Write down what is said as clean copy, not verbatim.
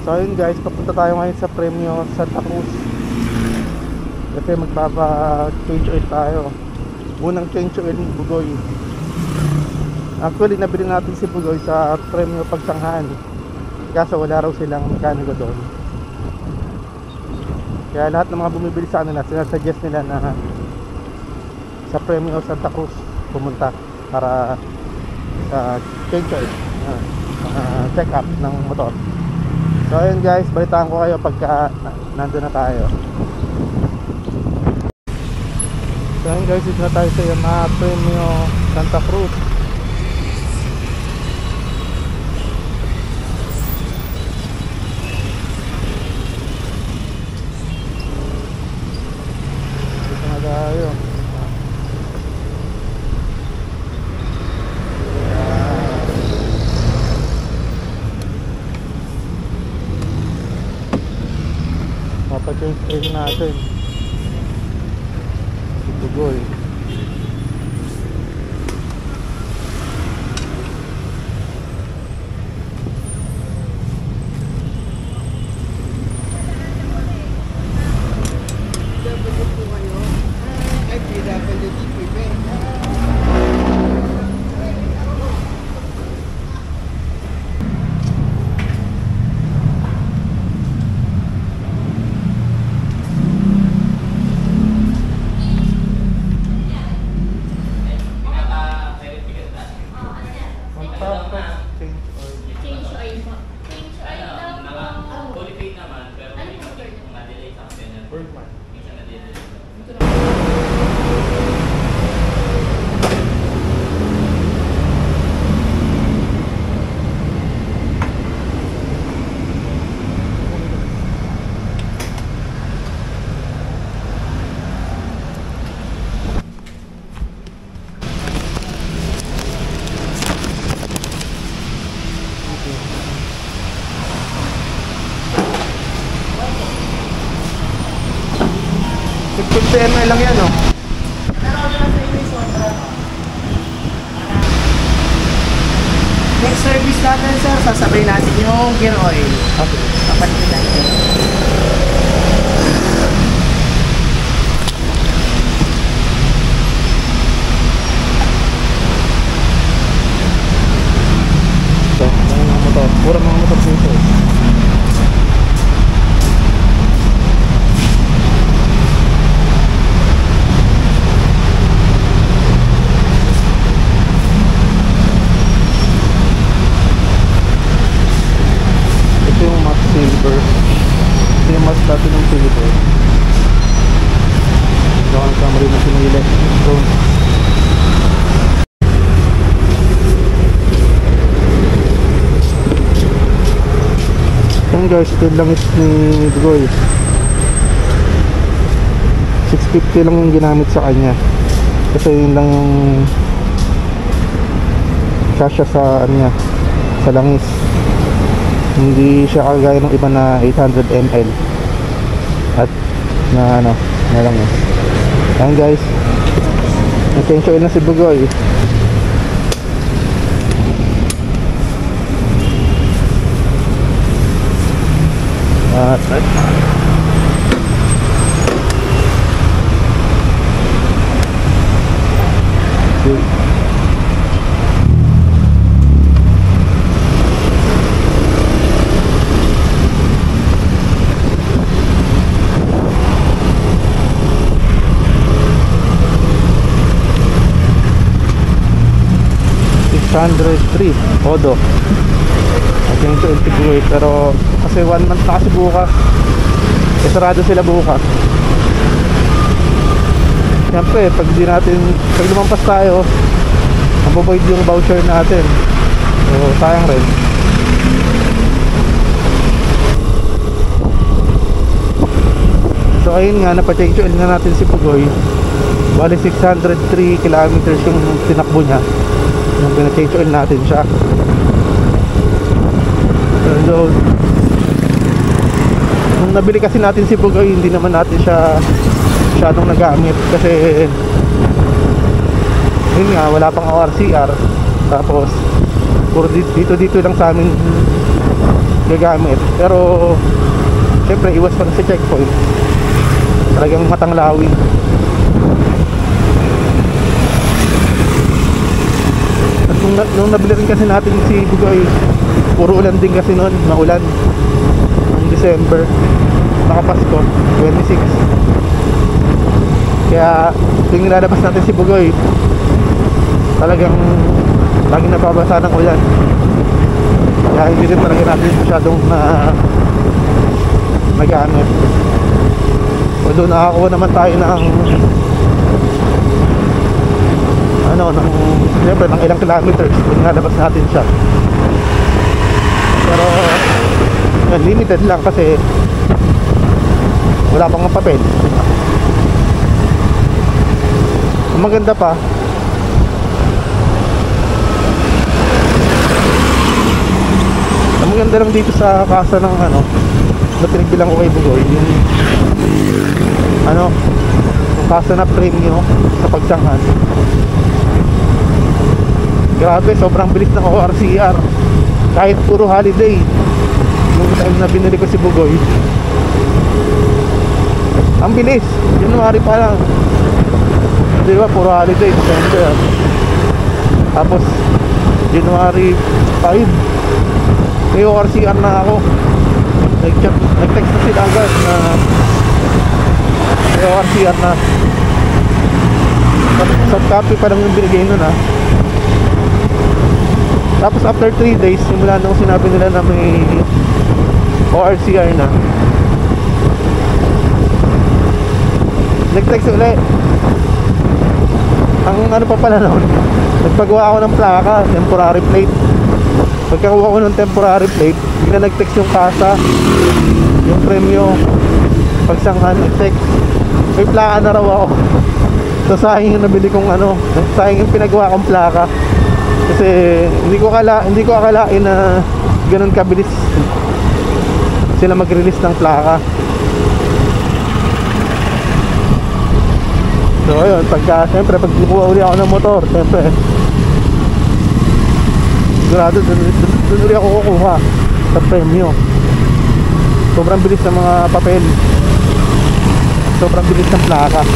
So ayun guys, papunta tayo ngayon sa Premio Santa Cruz kasi magpapa-change oil tayo. Unang change oil ni Bugoy. Actually nabili natin si Bugoy sa Premio Pagsanghan, kaso wala raw silang mekaniko doon. Kaya lahat ng mga bumibili sa kanila, sinasuggest nila na sa Premio Santa Cruz pumunta para sa change oil, check up ng motor. So ayun guys, balitaan ko kayo pagka nandun na tayo. So ayun guys, dito na tayo sa Yamaha Premio Santa Cruz. Dito na tayo. Mapa-change oil natin si Bugoy. ml lang yan, oh. Next service natin, sir, sasabay natin yung gear oil. Okay. Kapalitin natin. So, mga motor. Pura mga motor dito. Silver. Ito yung mas dati ng silver. Ito ang kamari na sinili. So, yan guys, ito yung langis ni Bugoy. 650 lang yung ginamit sa kanya. Kasi yun lang yung kasya sa niya, sa langis. Hindi siya kagaya ng iba na 800 ml at na ano, na lang yun. Ayan guys, nag-change oil na si Bugoy. At Odo. Change oil si Bugoy, pero kasi 1 month na kasi bukas. Sarado sila bukas. Siyempre, pag lumampas tayo, mabovoid yung voucher natin. So, sayang rin. So, ayun nga, napa-change oil na natin si Bugoy. Bali 603 kilometers yung tinakbo niya nung pina-change oil natin siya. So, nung nabili kasi natin si Bugoy, hindi naman natin siya masyadong nagamit kasi yun nga, wala pang ORCR. Tapos puro dito lang sa amin gagamit. Pero syempre iwas pa rin sa checkpoint, talagang matanglawin. At nung nabili rin kasi natin si Bugoy, puro ulan din kasi noon, maulan noong December, nakapasko 26. Kaya yung nilalabas natin si Bugoy, talagang lagi nababasa ng ulan. Kaya hindi rin talaga natin masyadong nagamit. Although nakakuha naman tayo ng siyempre ng ilang kilometers kung nalabas natin siya. Pero yun, limited lang kasi wala pang mga papel. Ang maganda pa, ang maganda lang dito sa kasa ng na pinagbilang ko kay Bugoy, yung yung kasa na premium sa pagsanghan. Grabe, sobrang bilis ng ORCR kahit puro holiday. Nung time na binili ko si Bugoy, ang bilis, January pa lang, di ba, puro holiday, December. Tapos January 5 may ORCR na ako. Nag-text na sila agad na may ORCR na. Soft copy pa lang yung binigay nun Tapos after 3 days, simula nung sinabi nila na may ORCR na, nag-text ulit. Ang pa pala noon, nagpagawa ako ng plaka, temporary plate. Pagkakuha ko ng temporary plate, bigla nag-text yung kasa, yung premyo, pagsanghan, nag-text, may plaka na raw ako. So sayang yung nabili kong sayang yung pinagawa kong plaka. Kasi hindi ko akalain na ganun kabilis sila mag-release ng plaka. So ayun, siyempre pag kukuha uli ako ng motor, siyempre sigurado dun uli ako kukuha sa premyo. Sobrang bilis ng mga papel, sobrang bilis ng plaka.